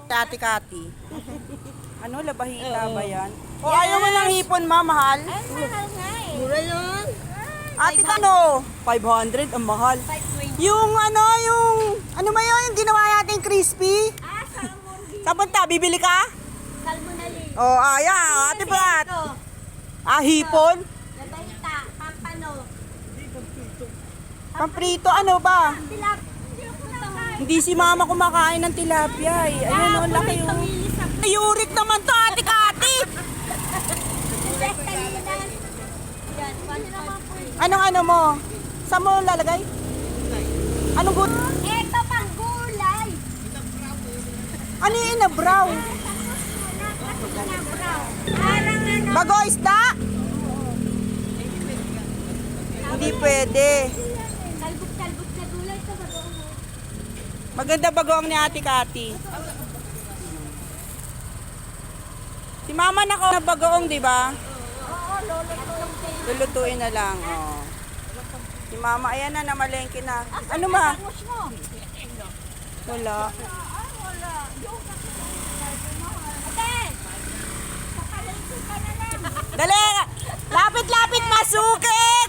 Ate Kati. Ano, labahita ba yan? O ayaw mo ng hipon, ma, mahal? Ay, mahal nga eh. Mura yan. Ate Kano, 500, ang mahal. 520. Yung ano ba yun, yung ginawa natin crispy? Salmon. Sapunta, bibili ka? Salmonali. O, Ate Pat. Hipon? Labahita. Pampano. Pamprito, ano ba? Tilap. Hindi ako kumakain. Hindi si mama kumakain ng tilapia eh. Ayun, laki yung... Yurik naman to, Ate Kati! Invest kalinan. Yan. Anong ano mo? Saan mo lalagay? Anong good? Ito pang gulay. Ano yung inabraw? Parang ano. Bago isda? Hindi pwede. Talbot-talbot na gulay ito. Maganda bagoong ni Ate Kati. Si mama na ko na bagoong, di ba? Oo, lolo. Lulutuin na lang. Oh. Si mama, ayan na, namalengke na. Ano ma? Tapos mo. Wala. Wala. Ate. Pakalito ka na lang. Dali! Lapit-lapit, masukin!